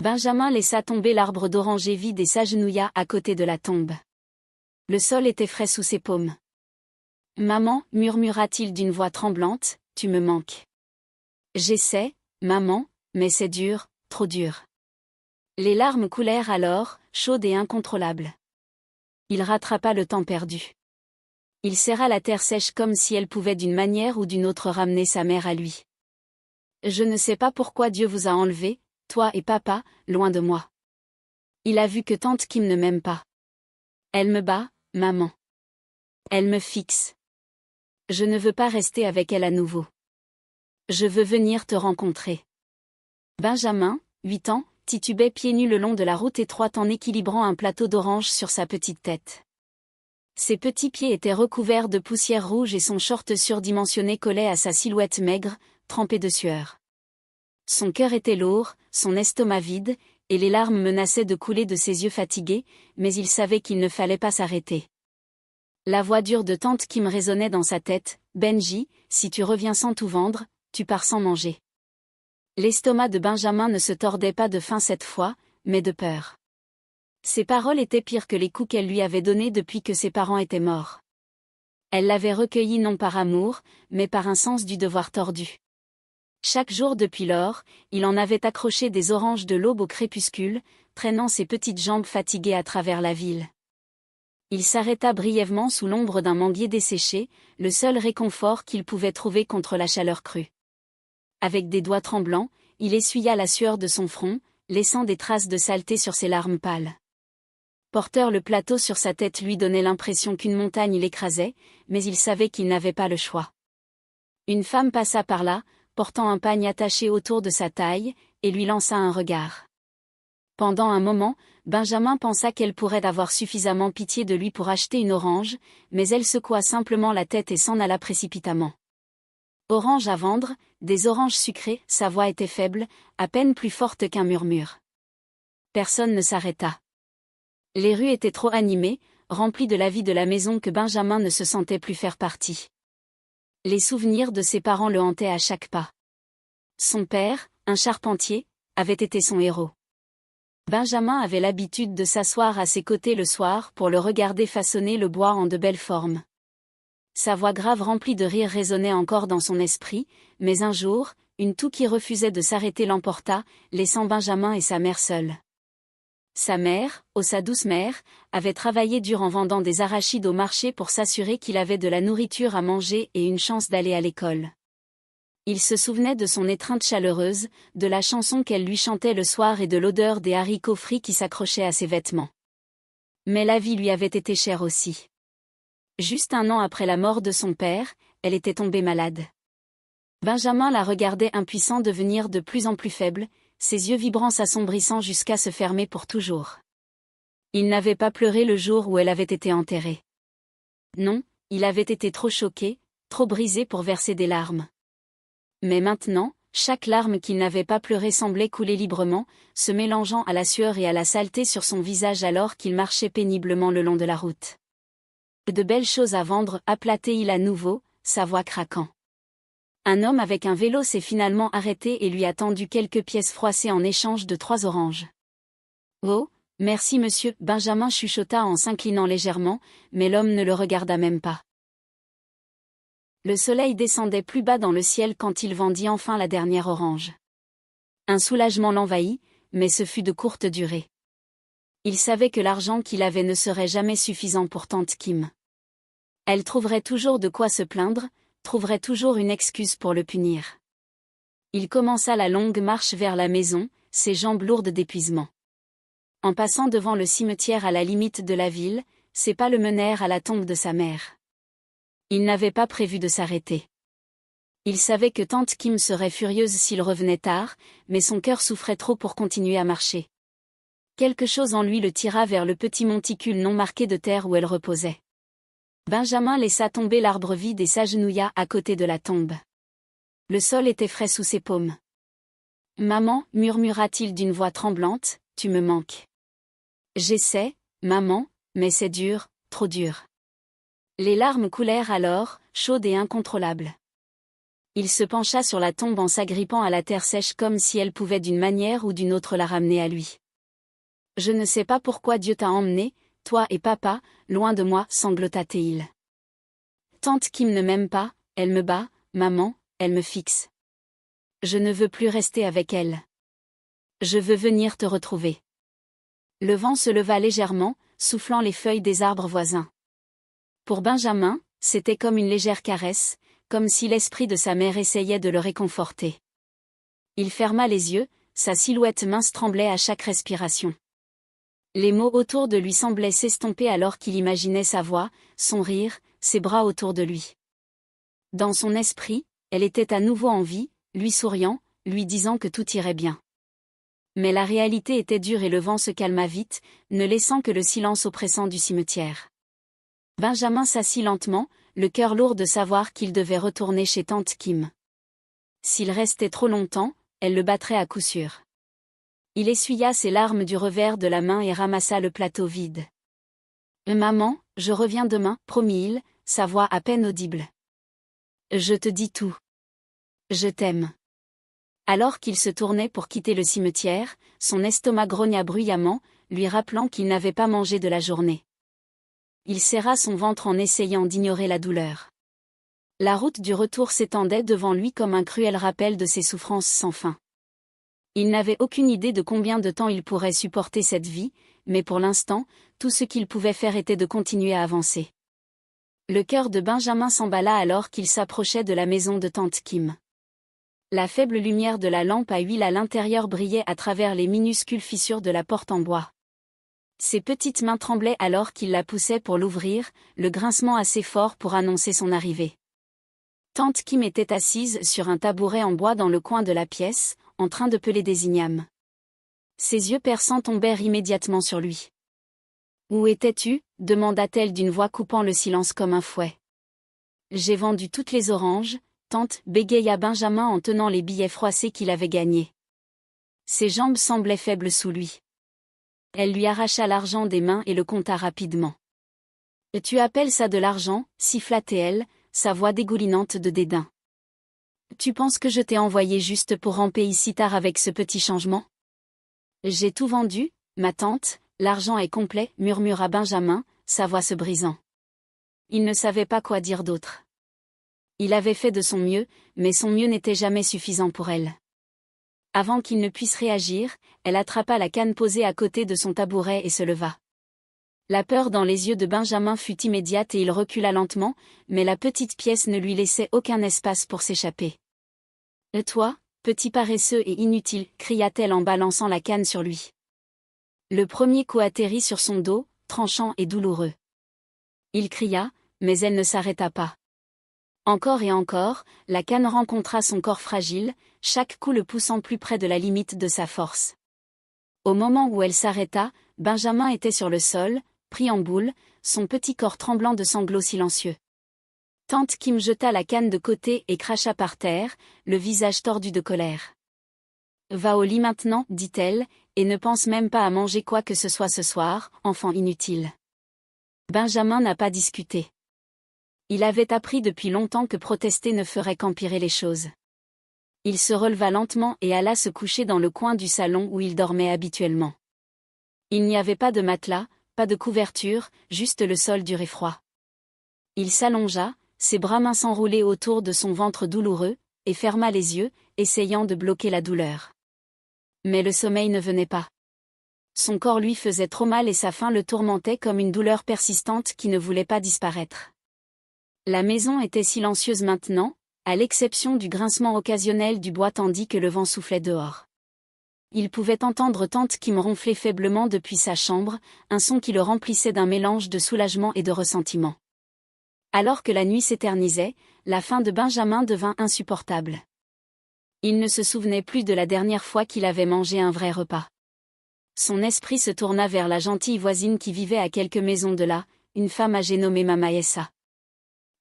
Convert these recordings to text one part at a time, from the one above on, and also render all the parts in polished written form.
Benjamin laissa tomber l'arbre d'oranger vide et s'agenouilla à côté de la tombe. Le sol était frais sous ses paumes. « Maman, murmura-t-il d'une voix tremblante, tu me manques. J'essaie, maman, mais c'est dur, trop dur. » Les larmes coulèrent alors, chaudes et incontrôlables. Il rattrapa le temps perdu. Il serra la terre sèche comme si elle pouvait d'une manière ou d'une autre ramener sa mère à lui. « Je ne sais pas pourquoi Dieu vous a enlevés, toi et papa, loin de moi. Il a vu que tante Kim ne m'aime pas. Elle me bat, maman. Elle me fixe. Je ne veux pas rester avec elle à nouveau. Je veux venir te rencontrer. » Benjamin, 8 ans, titubait pieds nus le long de la route étroite en équilibrant un plateau d'oranges sur sa petite tête. Ses petits pieds étaient recouverts de poussière rouge et son short surdimensionné collait à sa silhouette maigre, trempée de sueur. Son cœur était lourd, son estomac vide, et les larmes menaçaient de couler de ses yeux fatigués, mais il savait qu'il ne fallait pas s'arrêter. La voix dure de tante Kim résonnait dans sa tête, « Benji, si tu reviens sans tout vendre, tu pars sans manger. » L'estomac de Benjamin ne se tordait pas de faim cette fois, mais de peur. Ces paroles étaient pires que les coups qu'elle lui avait donnés depuis que ses parents étaient morts. Elle l'avait recueilli non par amour, mais par un sens du devoir tordu. Chaque jour depuis lors, il en avait accroché des oranges de l'aube au crépuscule, traînant ses petites jambes fatiguées à travers la ville. Il s'arrêta brièvement sous l'ombre d'un manguier desséché, le seul réconfort qu'il pouvait trouver contre la chaleur crue. Avec des doigts tremblants, il essuya la sueur de son front, laissant des traces de saleté sur ses larmes pâles. Porteur, le plateau sur sa tête lui donnait l'impression qu'une montagne l'écrasait, mais il savait qu'il n'avait pas le choix. Une femme passa par là, portant un pagne attaché autour de sa taille, et lui lança un regard. Pendant un moment, Benjamin pensa qu'elle pourrait avoir suffisamment pitié de lui pour acheter une orange, mais elle secoua simplement la tête et s'en alla précipitamment. Orange à vendre, des oranges sucrées, sa voix était faible, à peine plus forte qu'un murmure. Personne ne s'arrêta. Les rues étaient trop animées, remplies de la vie de la maison que Benjamin ne se sentait plus faire partie. Les souvenirs de ses parents le hantaient à chaque pas. Son père, un charpentier, avait été son héros. Benjamin avait l'habitude de s'asseoir à ses côtés le soir pour le regarder façonner le bois en de belles formes. Sa voix grave remplie de rire résonnait encore dans son esprit, mais un jour, une toux qui refusait de s'arrêter l'emporta, laissant Benjamin et sa mère seuls. Sa mère, sa douce mère, avait travaillé dur en vendant des arachides au marché pour s'assurer qu'il avait de la nourriture à manger et une chance d'aller à l'école. Il se souvenait de son étreinte chaleureuse, de la chanson qu'elle lui chantait le soir et de l'odeur des haricots frits qui s'accrochaient à ses vêtements. Mais la vie lui avait été chère aussi. Juste 1 an après la mort de son père, elle était tombée malade. Benjamin la regardait impuissant devenir de plus en plus faible, ses yeux vibrants s'assombrissant jusqu'à se fermer pour toujours. Il n'avait pas pleuré le jour où elle avait été enterrée. Non, il avait été trop choqué, trop brisé pour verser des larmes. Mais maintenant, chaque larme qu'il n'avait pas pleurée semblait couler librement, se mélangeant à la sueur et à la saleté sur son visage alors qu'il marchait péniblement le long de la route. De belles choses à vendre, appelait-il à nouveau, sa voix craquant. Un homme avec un vélo s'est finalement arrêté et lui a tendu quelques pièces froissées en échange de 3 oranges. « Oh, merci monsieur » Benjamin chuchota en s'inclinant légèrement, mais l'homme ne le regarda même pas. Le soleil descendait plus bas dans le ciel quand il vendit enfin la dernière orange. Un soulagement l'envahit, mais ce fut de courte durée. Il savait que l'argent qu'il avait ne serait jamais suffisant pour tante Kim. Elle trouverait toujours de quoi se plaindre, trouverait toujours une excuse pour le punir. Il commença la longue marche vers la maison, ses jambes lourdes d'épuisement. En passant devant le cimetière à la limite de la ville, ses pas le menèrent à la tombe de sa mère. Il n'avait pas prévu de s'arrêter. Il savait que tante Kim serait furieuse s'il revenait tard, mais son cœur souffrait trop pour continuer à marcher. Quelque chose en lui le tira vers le petit monticule non marqué de terre où elle reposait. Benjamin laissa tomber l'arbre vide et s'agenouilla à côté de la tombe. Le sol était frais sous ses paumes. « Maman, murmura-t-il d'une voix tremblante, tu me manques. J'essaie, maman, mais c'est dur, trop dur. » Les larmes coulèrent alors, chaudes et incontrôlables. Il se pencha sur la tombe en s'agrippant à la terre sèche comme si elle pouvait d'une manière ou d'une autre la ramener à lui. Je ne sais pas pourquoi Dieu t'a emmené, toi et papa, loin de moi, sanglota Théil. Tante Kim ne m'aime pas, elle me bat, maman, elle me fixe. Je ne veux plus rester avec elle. Je veux venir te retrouver. Le vent se leva légèrement, soufflant les feuilles des arbres voisins. Pour Benjamin, c'était comme une légère caresse, comme si l'esprit de sa mère essayait de le réconforter. Il ferma les yeux, sa silhouette mince tremblait à chaque respiration. Les mots autour de lui semblaient s'estomper alors qu'il imaginait sa voix, son rire, ses bras autour de lui. Dans son esprit, elle était à nouveau en vie, lui souriant, lui disant que tout irait bien. Mais la réalité était dure et le vent se calma vite, ne laissant que le silence oppressant du cimetière. Benjamin s'assit lentement, le cœur lourd de savoir qu'il devait retourner chez tante Kim. S'il restait trop longtemps, elle le battrait à coup sûr. Il essuya ses larmes du revers de la main et ramassa le plateau vide. « Maman, je reviens demain, promit-il, sa voix à peine audible. Je te dis tout. Je t'aime. » Alors qu'il se tournait pour quitter le cimetière, son estomac grogna bruyamment, lui rappelant qu'il n'avait pas mangé de la journée. Il serra son ventre en essayant d'ignorer la douleur. La route du retour s'étendait devant lui comme un cruel rappel de ses souffrances sans fin. Il n'avait aucune idée de combien de temps il pourrait supporter cette vie, mais pour l'instant, tout ce qu'il pouvait faire était de continuer à avancer. Le cœur de Benjamin s'emballa alors qu'il s'approchait de la maison de tante Kim. La faible lumière de la lampe à huile à l'intérieur brillait à travers les minuscules fissures de la porte en bois. Ses petites mains tremblaient alors qu'il la poussait pour l'ouvrir, le grincement assez fort pour annoncer son arrivée. Tante Kim était assise sur un tabouret en bois dans le coin de la pièce, en train de peler des ignames. Ses yeux perçants tombèrent immédiatement sur lui. « Où étais-tu » demanda-t-elle d'une voix coupant le silence comme un fouet. « J'ai vendu toutes les oranges, tante, » bégaya Benjamin en tenant les billets froissés qu'il avait gagnés. Ses jambes semblaient faibles sous lui. Elle lui arracha l'argent des mains et le compta rapidement. « Tu appelles ça de l'argent » siffla-t-elle, sa voix dégoulinante de dédain. « Tu penses que je t'ai envoyé juste pour ramper ici tard avec ce petit changement ? J'ai tout vendu, ma tante, l'argent est complet, murmura Benjamin, sa voix se brisant. Il ne savait pas quoi dire d'autre. Il avait fait de son mieux, mais son mieux n'était jamais suffisant pour elle. Avant qu'il ne puisse réagir, elle attrapa la canne posée à côté de son tabouret et se leva. La peur dans les yeux de Benjamin fut immédiate et il recula lentement, mais la petite pièce ne lui laissait aucun espace pour s'échapper. « Et toi, petit paresseux et inutile » cria-t-elle en balançant la canne sur lui. Le premier coup atterrit sur son dos, tranchant et douloureux. Il cria, mais elle ne s'arrêta pas. Encore et encore, la canne rencontra son corps fragile, chaque coup le poussant plus près de la limite de sa force. Au moment où elle s'arrêta, Benjamin était sur le sol, pris en boule, son petit corps tremblant de sanglots silencieux. Tante Kim jeta la canne de côté et cracha par terre, le visage tordu de colère. « Va au lit maintenant, dit-elle, et ne pense même pas à manger quoi que ce soit ce soir, enfant inutile. » Benjamin n'a pas discuté. Il avait appris depuis longtemps que protester ne ferait qu'empirer les choses. Il se releva lentement et alla se coucher dans le coin du salon où il dormait habituellement. Il n'y avait pas de matelas, pas de couverture, juste le sol dur et froid. Il s'allongea, ses bras minces s'enroulaient autour de son ventre douloureux, et ferma les yeux, essayant de bloquer la douleur. Mais le sommeil ne venait pas. Son corps lui faisait trop mal et sa faim le tourmentait comme une douleur persistante qui ne voulait pas disparaître. La maison était silencieuse maintenant, à l'exception du grincement occasionnel du bois tandis que le vent soufflait dehors. Il pouvait entendre tante Kim ronfler faiblement depuis sa chambre, un son qui le remplissait d'un mélange de soulagement et de ressentiment. Alors que la nuit s'éternisait, la faim de Benjamin devint insupportable. Il ne se souvenait plus de la dernière fois qu'il avait mangé un vrai repas. Son esprit se tourna vers la gentille voisine qui vivait à quelques maisons de là, une femme âgée nommée Mama Essa.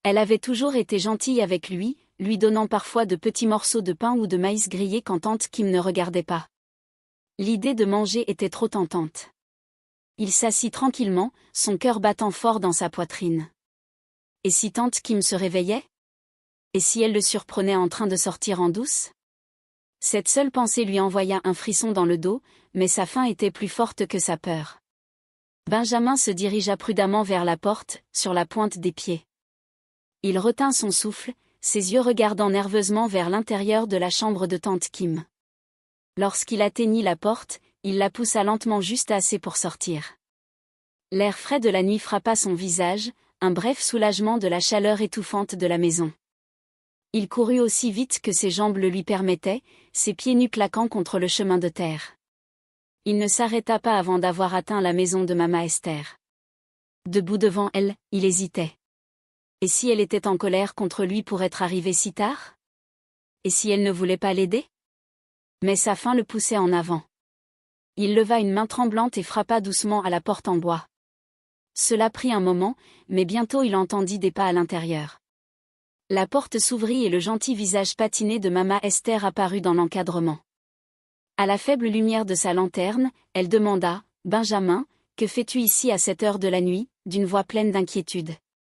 Elle avait toujours été gentille avec lui donnant parfois de petits morceaux de pain ou de maïs grillé quand tante Kim ne regardait pas. L'idée de manger était trop tentante. Il s'assit tranquillement, son cœur battant fort dans sa poitrine. Et si tante Kim se réveillait ? Et si elle le surprenait en train de sortir en douce? Cette seule pensée lui envoya un frisson dans le dos, mais sa faim était plus forte que sa peur. Benjamin se dirigea prudemment vers la porte, sur la pointe des pieds. Il retint son souffle, ses yeux regardant nerveusement vers l'intérieur de la chambre de tante Kim. Lorsqu'il atteignit la porte, il la poussa lentement juste assez pour sortir. L'air frais de la nuit frappa son visage, un bref soulagement de la chaleur étouffante de la maison. Il courut aussi vite que ses jambes le lui permettaient, ses pieds nus claquant contre le chemin de terre. Il ne s'arrêta pas avant d'avoir atteint la maison de Maman Esther. Debout devant elle, il hésitait. Et si elle était en colère contre lui pour être arrivée si tard? Et si elle ne voulait pas l'aider? Mais sa faim le poussait en avant. Il leva une main tremblante et frappa doucement à la porte en bois. Cela prit un moment, mais bientôt il entendit des pas à l'intérieur. La porte s'ouvrit et le gentil visage patiné de Maman Esther apparut dans l'encadrement. À la faible lumière de sa lanterne, elle demanda « Benjamin, que fais-tu ici à cette heure de la nuit ?» d'une voix pleine d'inquiétude.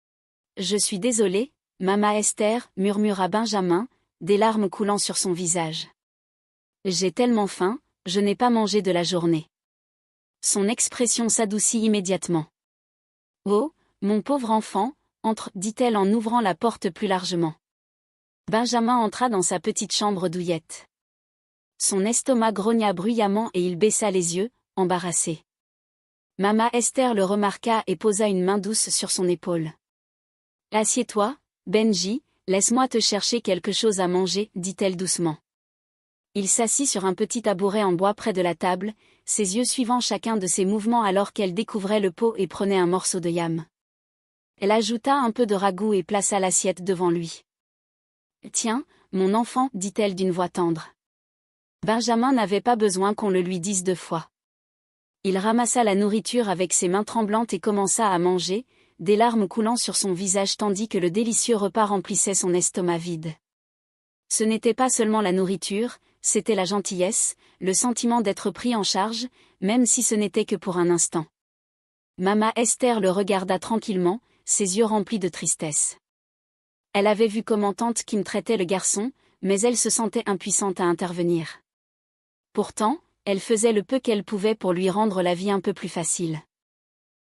« Je suis désolé, Maman Esther, » murmura Benjamin, des larmes coulant sur son visage. « J'ai tellement faim, je n'ai pas mangé de la journée. » Son expression s'adoucit immédiatement. « Oh, mon pauvre enfant, entre, dit-elle en ouvrant la porte plus largement. Benjamin entra dans sa petite chambre douillette. Son estomac grogna bruyamment et il baissa les yeux, embarrassé. Maman Esther le remarqua et posa une main douce sur son épaule. « Assieds-toi, Benji, laisse-moi te chercher quelque chose à manger, dit-elle doucement. Il s'assit sur un petit tabouret en bois près de la table, ses yeux suivant chacun de ses mouvements alors qu'elle découvrait le pot et prenait un morceau de yam. Elle ajouta un peu de ragoût et plaça l'assiette devant lui. « Tiens, mon enfant, dit-elle d'une voix tendre. » Benjamin n'avait pas besoin qu'on le lui dise 2 fois. Il ramassa la nourriture avec ses mains tremblantes et commença à manger, des larmes coulant sur son visage tandis que le délicieux repas remplissait son estomac vide. Ce n'était pas seulement la nourriture, c'était la gentillesse, le sentiment d'être pris en charge, même si ce n'était que pour un instant. Maman Esther le regarda tranquillement, ses yeux remplis de tristesse. Elle avait vu comment tante Kim traitait le garçon, mais elle se sentait impuissante à intervenir. Pourtant, elle faisait le peu qu'elle pouvait pour lui rendre la vie un peu plus facile.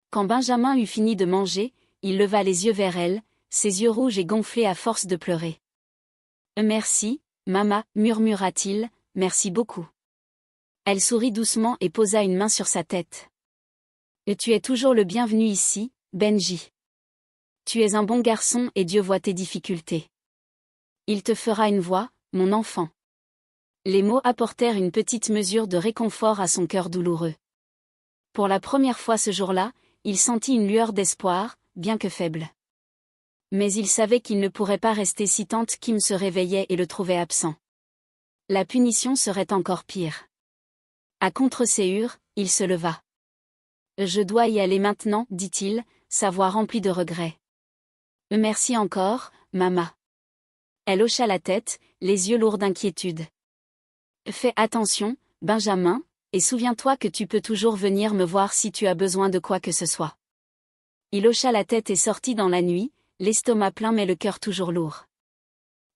Quand Benjamin eut fini de manger, il leva les yeux vers elle, ses yeux rouges et gonflés à force de pleurer. « Merci, maman, » murmura-t-il, « merci beaucoup. » Elle sourit doucement et posa une main sur sa tête. « Et tu es toujours le bienvenu ici, Benji. Tu es un bon garçon et Dieu voit tes difficultés. Il te fera une voix, mon enfant. » Les mots apportèrent une petite mesure de réconfort à son cœur douloureux. Pour la première fois ce jour-là, il sentit une lueur d'espoir, bien que faible. Mais il savait qu'il ne pourrait pas rester si tante Kim se réveillait et le trouvait absent. La punition serait encore pire. À contre-séhur, il se leva. « Je dois y aller maintenant, » dit-il, sa voix remplie de regret. « Merci encore, maman. » Elle hocha la tête, les yeux lourds d'inquiétude. « Fais attention, Benjamin, et souviens-toi que tu peux toujours venir me voir si tu as besoin de quoi que ce soit. » Il hocha la tête et sortit dans la nuit, l'estomac plein mais le cœur toujours lourd.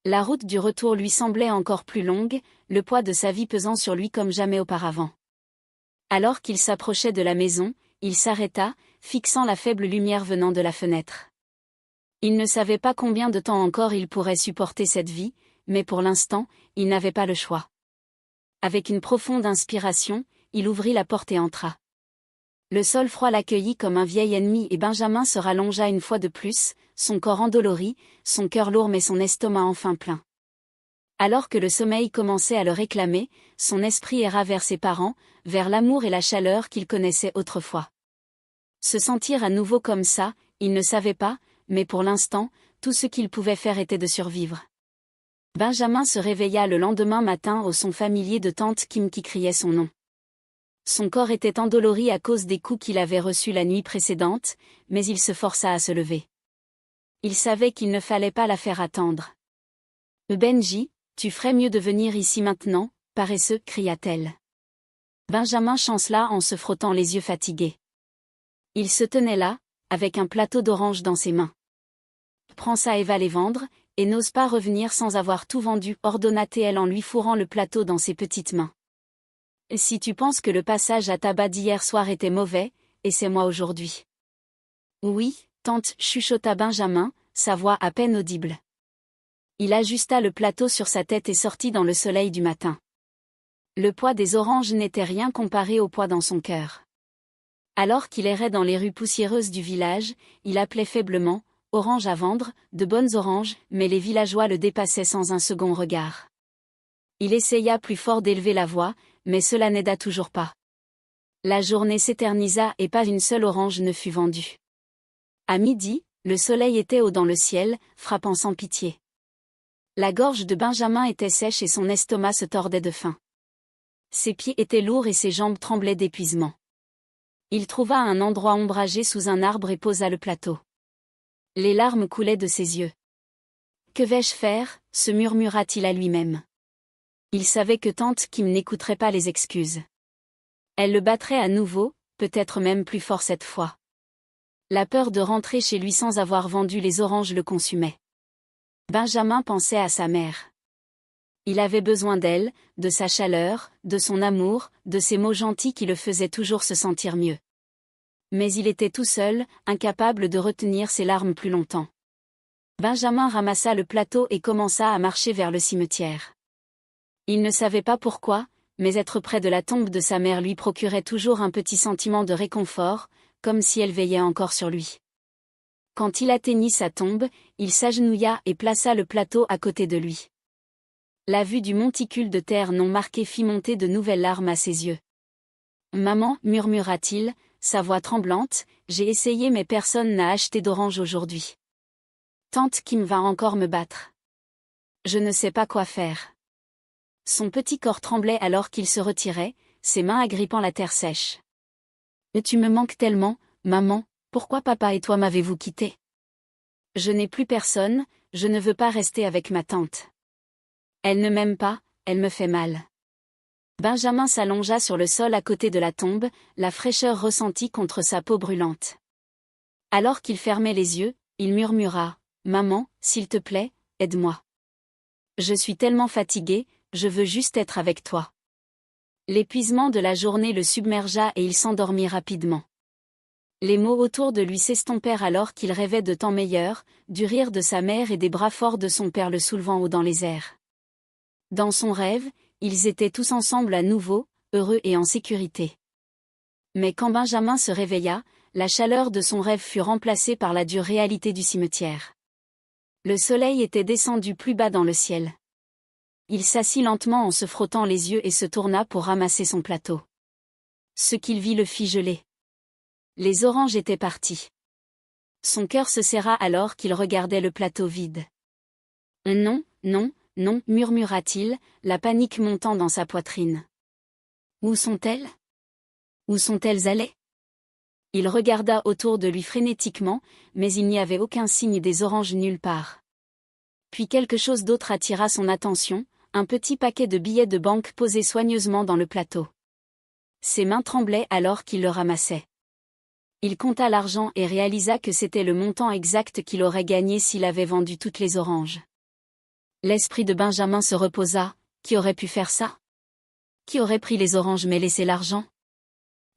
La route du retour lui semblait encore plus longue, le poids de sa vie pesant sur lui comme jamais auparavant. Alors qu'il s'approchait de la maison, il s'arrêta, fixant la faible lumière venant de la fenêtre. Il ne savait pas combien de temps encore il pourrait supporter cette vie, mais pour l'instant, il n'avait pas le choix. Avec une profonde inspiration, il ouvrit la porte et entra. Le sol froid l'accueillit comme un vieil ennemi et Benjamin se rallongea une fois de plus, son corps endolori, son cœur lourd mais son estomac enfin plein. Alors que le sommeil commençait à le réclamer, son esprit erra vers ses parents, vers l'amour et la chaleur qu'il connaissait autrefois. Se sentir à nouveau comme ça, il ne savait pas, mais pour l'instant, tout ce qu'il pouvait faire était de survivre. Benjamin se réveilla le lendemain matin au son familier de tante Kim qui criait son nom. Son corps était endolori à cause des coups qu'il avait reçus la nuit précédente, mais il se força à se lever. Il savait qu'il ne fallait pas la faire attendre. « Benji, tu ferais mieux de venir ici maintenant, paresseux » cria-t-elle. Benjamin chancela en se frottant les yeux fatigués. Il se tenait là, avec un plateau d'oranges dans ses mains. « Prends ça et va les vendre » et n'ose pas revenir sans avoir tout vendu, ordonna-t-elle en lui fourrant le plateau dans ses petites mains. Si tu penses que le passage à tabac d'hier soir était mauvais, et c'est moi aujourd'hui. Oui, tante, chuchota Benjamin, sa voix à peine audible. Il ajusta le plateau sur sa tête et sortit dans le soleil du matin. Le poids des oranges n'était rien comparé au poids dans son cœur. Alors qu'il errait dans les rues poussiéreuses du village, il appelait faiblement « Oranges à vendre, de bonnes oranges », mais les villageois le dépassaient sans un second regard. Il essaya plus fort d'élever la voix, mais cela n'aida toujours pas. La journée s'éternisa et pas une seule orange ne fut vendue. À midi, le soleil était haut dans le ciel, frappant sans pitié. La gorge de Benjamin était sèche et son estomac se tordait de faim. Ses pieds étaient lourds et ses jambes tremblaient d'épuisement. Il trouva un endroit ombragé sous un arbre et posa le plateau. Les larmes coulaient de ses yeux. « Que vais-je faire ?» se murmura-t-il à lui-même. Il savait que tante Kim n'écouterait pas les excuses. Elle le battrait à nouveau, peut-être même plus fort cette fois. La peur de rentrer chez lui sans avoir vendu les oranges le consumait. Benjamin pensait à sa mère. Il avait besoin d'elle, de sa chaleur, de son amour, de ces mots gentils qui le faisaient toujours se sentir mieux. Mais il était tout seul, incapable de retenir ses larmes plus longtemps. Benjamin ramassa le plateau et commença à marcher vers le cimetière. Il ne savait pas pourquoi, mais être près de la tombe de sa mère lui procurait toujours un petit sentiment de réconfort, comme si elle veillait encore sur lui. Quand il atteignit sa tombe, il s'agenouilla et plaça le plateau à côté de lui. La vue du monticule de terre non marquée fit monter de nouvelles larmes à ses yeux. « Maman, murmura-t-il, sa voix tremblante, j'ai essayé mais personne n'a acheté d'orange aujourd'hui. Tante Kim va encore me battre. Je ne sais pas quoi faire. » Son petit corps tremblait alors qu'il se retirait, ses mains agrippant la terre sèche. « Tu me manques tellement, maman, pourquoi papa et toi m'avez-vous quitté? Je n'ai plus personne, je ne veux pas rester avec ma tante. Elle ne m'aime pas, elle me fait mal. » Benjamin s'allongea sur le sol à côté de la tombe, la fraîcheur ressentie contre sa peau brûlante. Alors qu'il fermait les yeux, il murmura « Maman, s'il te plaît, aide-moi. Je suis tellement fatigué, je veux juste être avec toi. » L'épuisement de la journée le submergea et il s'endormit rapidement. Les mots autour de lui s'estompèrent alors qu'il rêvait de temps meilleurs, du rire de sa mère et des bras forts de son père le soulevant haut dans les airs. Dans son rêve, ils étaient tous ensemble à nouveau, heureux et en sécurité. Mais quand Benjamin se réveilla, la chaleur de son rêve fut remplacée par la dure réalité du cimetière. Le soleil était descendu plus bas dans le ciel. Il s'assit lentement en se frottant les yeux et se tourna pour ramasser son plateau. Ce qu'il vit le fit geler. Les oranges étaient parties. Son cœur se serra alors qu'il regardait le plateau vide. « Non, non, non, » murmura-t-il, la panique montant dans sa poitrine. Où sont-elles? Où sont-elles allées? Il regarda autour de lui frénétiquement, mais il n'y avait aucun signe des oranges nulle part. Puis quelque chose d'autre attira son attention, un petit paquet de billets de banque posé soigneusement dans le plateau. Ses mains tremblaient alors qu'il le ramassait. Il compta l'argent et réalisa que c'était le montant exact qu'il aurait gagné s'il avait vendu toutes les oranges. L'esprit de Benjamin se reposa. Qui aurait pu faire ça? Qui aurait pris les oranges mais laissé l'argent?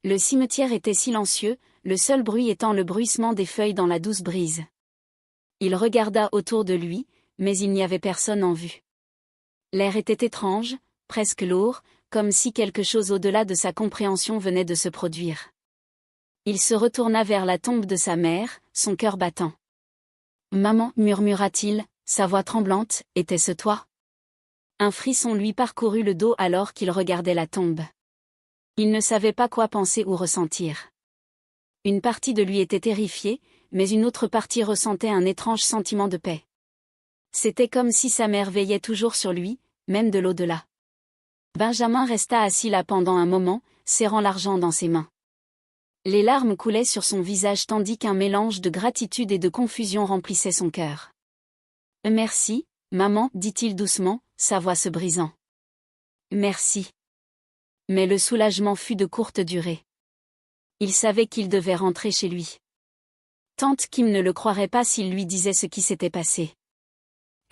Le cimetière était silencieux, le seul bruit étant le bruissement des feuilles dans la douce brise. Il regarda autour de lui, mais il n'y avait personne en vue. L'air était étrange, presque lourd, comme si quelque chose au-delà de sa compréhension venait de se produire. Il se retourna vers la tombe de sa mère, son cœur battant. « Maman, » murmura-t-il, sa voix tremblante, « était-ce toi ?» Un frisson lui parcourut le dos alors qu'il regardait la tombe. Il ne savait pas quoi penser ou ressentir. Une partie de lui était terrifiée, mais une autre partie ressentait un étrange sentiment de paix. C'était comme si sa mère veillait toujours sur lui, même de l'au-delà. Benjamin resta assis là pendant un moment, serrant l'argent dans ses mains. Les larmes coulaient sur son visage tandis qu'un mélange de gratitude et de confusion remplissait son cœur. « Merci, maman, » dit-il doucement, sa voix se brisant. « Merci. » Mais le soulagement fut de courte durée. Il savait qu'il devait rentrer chez lui. Tante Kim ne le croirait pas s'il lui disait ce qui s'était passé.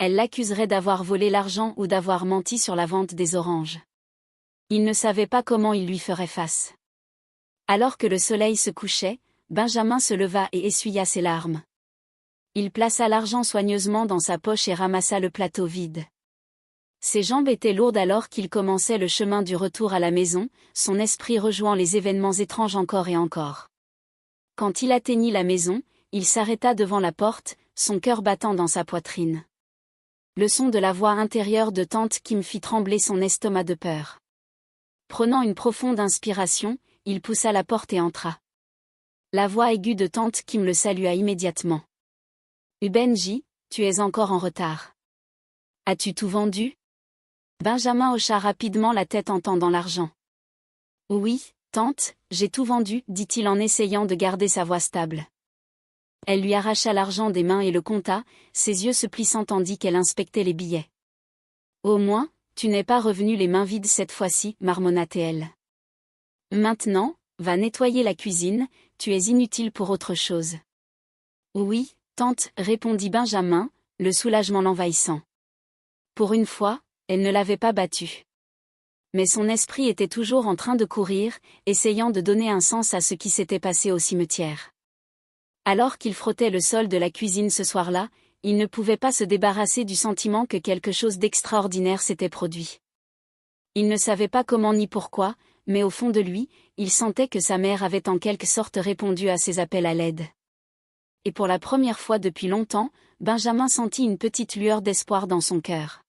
Elle l'accuserait d'avoir volé l'argent ou d'avoir menti sur la vente des oranges. Il ne savait pas comment il lui ferait face. Alors que le soleil se couchait, Benjamin se leva et essuya ses larmes. Il plaça l'argent soigneusement dans sa poche et ramassa le plateau vide. Ses jambes étaient lourdes alors qu'il commençait le chemin du retour à la maison, son esprit rejouant les événements étranges encore et encore. Quand il atteignit la maison, il s'arrêta devant la porte, son cœur battant dans sa poitrine. Le son de la voix intérieure de tante Kim fit trembler son estomac de peur. Prenant une profonde inspiration, il poussa la porte et entra. La voix aiguë de tante Kim le salua immédiatement. « Benji, tu es encore en retard. As-tu tout vendu ?» Benjamin hocha rapidement la tête en tendant l'argent. « Oui, tante, j'ai tout vendu, dit-il en essayant de garder sa voix stable. Elle lui arracha l'argent des mains et le compta, ses yeux se plissant tandis qu'elle inspectait les billets. « Au moins, tu n'es pas revenu les mains vides cette fois-ci, marmonna-t-elle. Maintenant, va nettoyer la cuisine, tu es inutile pour autre chose. » « Oui, tante, répondit Benjamin, le soulagement l'envahissant. Pour une fois, elle ne l'avait pas battu. Mais son esprit était toujours en train de courir, essayant de donner un sens à ce qui s'était passé au cimetière. Alors qu'il frottait le sol de la cuisine ce soir-là, il ne pouvait pas se débarrasser du sentiment que quelque chose d'extraordinaire s'était produit. Il ne savait pas comment ni pourquoi, mais au fond de lui, il sentait que sa mère avait en quelque sorte répondu à ses appels à l'aide. Et pour la première fois depuis longtemps, Benjamin sentit une petite lueur d'espoir dans son cœur.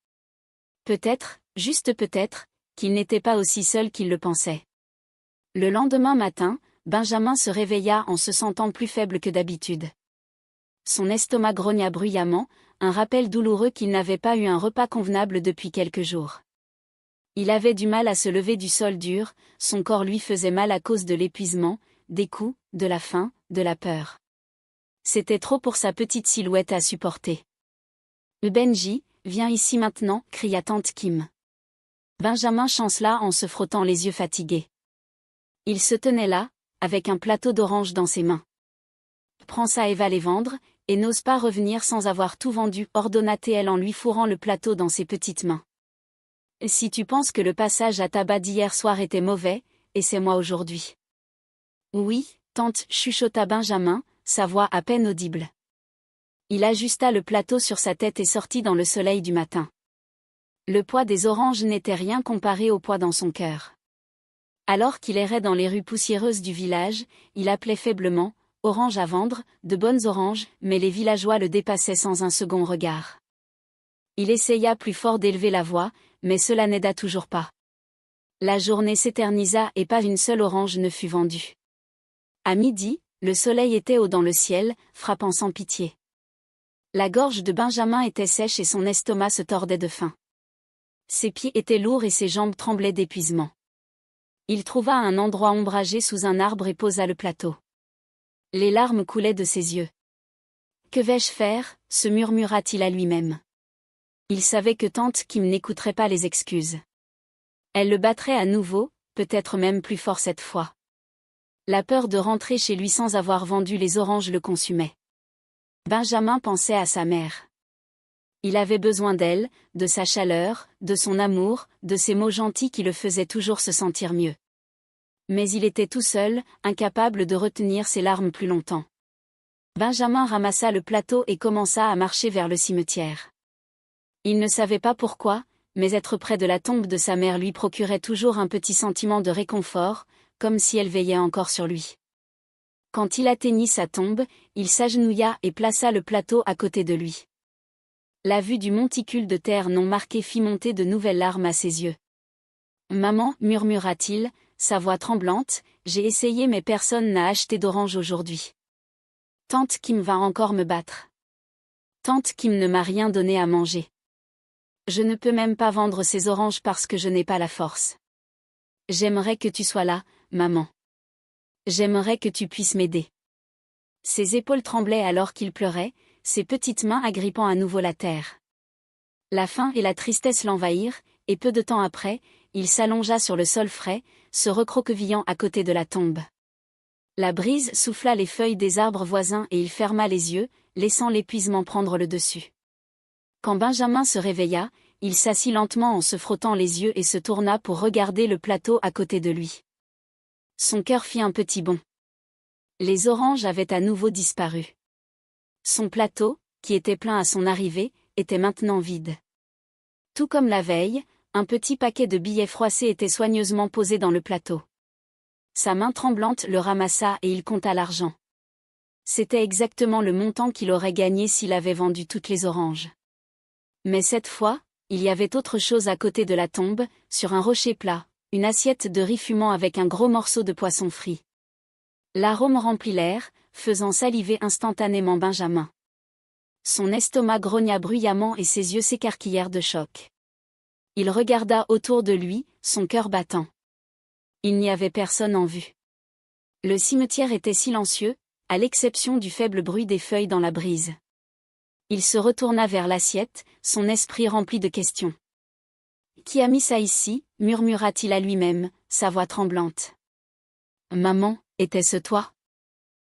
Peut-être, juste peut-être, qu'il n'était pas aussi seul qu'il le pensait. Le lendemain matin, Benjamin se réveilla en se sentant plus faible que d'habitude. Son estomac grogna bruyamment, un rappel douloureux qu'il n'avait pas eu un repas convenable depuis quelques jours. Il avait du mal à se lever du sol dur, son corps lui faisait mal à cause de l'épuisement, des coups, de la faim, de la peur. C'était trop pour sa petite silhouette à supporter. « Benji, viens ici maintenant, cria tante Kim. Benjamin chancela en se frottant les yeux fatigués. Il se tenait là, avec un plateau d'oranges dans ses mains. « Prends ça et va les vendre, et n'ose pas revenir sans avoir tout vendu, ordonna-t-elle en lui fourrant le plateau dans ses petites mains. Si tu penses que le passage à tabac d'hier soir était mauvais, et c'est moi aujourd'hui. Oui, tante, chuchota Benjamin, sa voix à peine audible. Il ajusta le plateau sur sa tête et sortit dans le soleil du matin. Le poids des oranges n'était rien comparé au poids dans son cœur. Alors qu'il errait dans les rues poussiéreuses du village, il appelait faiblement, « Oranges à vendre, de bonnes oranges », mais les villageois le dépassaient sans un second regard. Il essaya plus fort d'élever la voix, mais cela n'aida toujours pas. La journée s'éternisa et pas une seule orange ne fut vendue. À midi, le soleil était haut dans le ciel, frappant sans pitié. La gorge de Benjamin était sèche et son estomac se tordait de faim. Ses pieds étaient lourds et ses jambes tremblaient d'épuisement. Il trouva un endroit ombragé sous un arbre et posa le plateau. Les larmes coulaient de ses yeux. « Que vais-je faire ?» se murmura-t-il à lui-même. Il savait que tante Kim n'écouterait pas les excuses. Elle le battrait à nouveau, peut-être même plus fort cette fois. La peur de rentrer chez lui sans avoir vendu les oranges le consumait. Benjamin pensait à sa mère. Il avait besoin d'elle, de sa chaleur, de son amour, de ses mots gentils qui le faisaient toujours se sentir mieux. Mais il était tout seul, incapable de retenir ses larmes plus longtemps. Benjamin ramassa le plateau et commença à marcher vers le cimetière. Il ne savait pas pourquoi, mais être près de la tombe de sa mère lui procurait toujours un petit sentiment de réconfort, comme si elle veillait encore sur lui. Quand il atteignit sa tombe, il s'agenouilla et plaça le plateau à côté de lui. La vue du monticule de terre non marqué fit monter de nouvelles larmes à ses yeux. « Maman, murmura-t-il, sa voix tremblante, j'ai essayé mais personne n'a acheté d'orange aujourd'hui. Tante Kim va encore me battre. Tante Kim ne m'a rien donné à manger. Je ne peux même pas vendre ces oranges parce que je n'ai pas la force. J'aimerais que tu sois là, maman. J'aimerais que tu puisses m'aider. » Ses épaules tremblaient alors qu'il pleurait, ses petites mains agrippant à nouveau la terre. La faim et la tristesse l'envahirent, et peu de temps après, il s'allongea sur le sol frais, se recroquevillant à côté de la tombe. La brise souffla les feuilles des arbres voisins et il ferma les yeux, laissant l'épuisement prendre le dessus. Quand Benjamin se réveilla, il s'assit lentement en se frottant les yeux et se tourna pour regarder le plateau à côté de lui. Son cœur fit un petit bond. Les oranges avaient à nouveau disparu. Son plateau, qui était plein à son arrivée, était maintenant vide. Tout comme la veille, un petit paquet de billets froissés était soigneusement posé dans le plateau. Sa main tremblante le ramassa et il compta l'argent. C'était exactement le montant qu'il aurait gagné s'il avait vendu toutes les oranges. Mais cette fois, il y avait autre chose à côté de la tombe, sur un rocher plat, une assiette de riz fumant avec un gros morceau de poisson frit. L'arôme remplit l'air, faisant saliver instantanément Benjamin. Son estomac grogna bruyamment et ses yeux s'écarquillèrent de choc. Il regarda autour de lui, son cœur battant. Il n'y avait personne en vue. Le cimetière était silencieux, à l'exception du faible bruit des feuilles dans la brise. Il se retourna vers l'assiette, son esprit rempli de questions. « Qui a mis ça ici ?» murmura-t-il à lui-même, sa voix tremblante. « Maman, était-ce toi ?»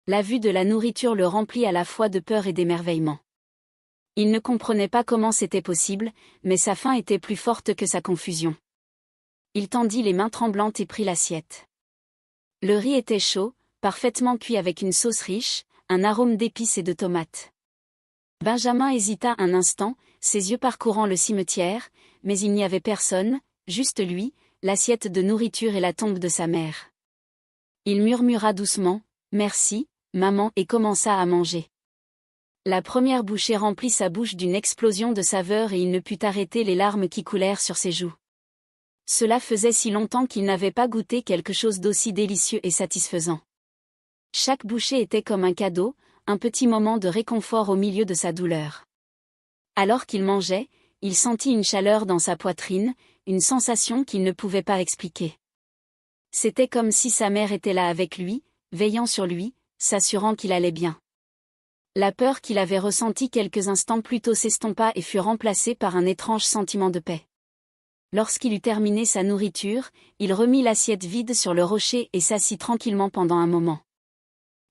La vue de la nourriture le remplit à la fois de peur et d'émerveillement. Il ne comprenait pas comment c'était possible, mais sa faim était plus forte que sa confusion. Il tendit les mains tremblantes et prit l'assiette. Le riz était chaud, parfaitement cuit avec une sauce riche, un arôme d'épices et de tomates. Benjamin hésita un instant, ses yeux parcourant le cimetière, mais il n'y avait personne, juste lui, l'assiette de nourriture et la tombe de sa mère. Il murmura doucement « Merci, maman » et commença à manger. La première bouchée remplit sa bouche d'une explosion de saveur et il ne put arrêter les larmes qui coulèrent sur ses joues. Cela faisait si longtemps qu'il n'avait pas goûté quelque chose d'aussi délicieux et satisfaisant. Chaque bouchée était comme un cadeau, un petit moment de réconfort au milieu de sa douleur. Alors qu'il mangeait, il sentit une chaleur dans sa poitrine, une sensation qu'il ne pouvait pas expliquer. C'était comme si sa mère était là avec lui, veillant sur lui, s'assurant qu'il allait bien. La peur qu'il avait ressentie quelques instants plus tôt s'estompa et fut remplacée par un étrange sentiment de paix. Lorsqu'il eut terminé sa nourriture, il remit l'assiette vide sur le rocher et s'assit tranquillement pendant un moment.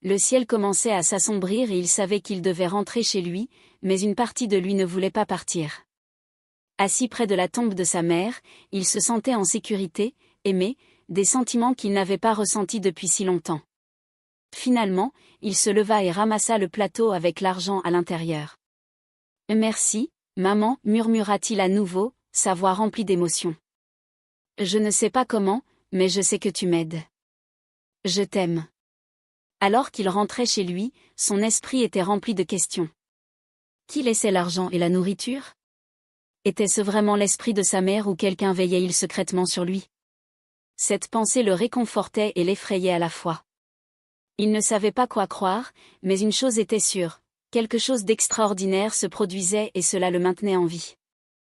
Le ciel commençait à s'assombrir et il savait qu'il devait rentrer chez lui, mais une partie de lui ne voulait pas partir. Assis près de la tombe de sa mère, il se sentait en sécurité, aimé, des sentiments qu'il n'avait pas ressentis depuis si longtemps. Finalement, il se leva et ramassa le plateau avec l'argent à l'intérieur. « Merci, maman » murmura-t-il à nouveau, sa voix remplie d'émotion. « Je ne sais pas comment, mais je sais que tu m'aides. Je t'aime. » Alors qu'il rentrait chez lui, son esprit était rempli de questions. Qui laissait l'argent et la nourriture? Était-ce vraiment l'esprit de sa mère ou quelqu'un veillait-il secrètement sur lui? Cette pensée le réconfortait et l'effrayait à la fois. Il ne savait pas quoi croire, mais une chose était sûre, quelque chose d'extraordinaire se produisait et cela le maintenait en vie.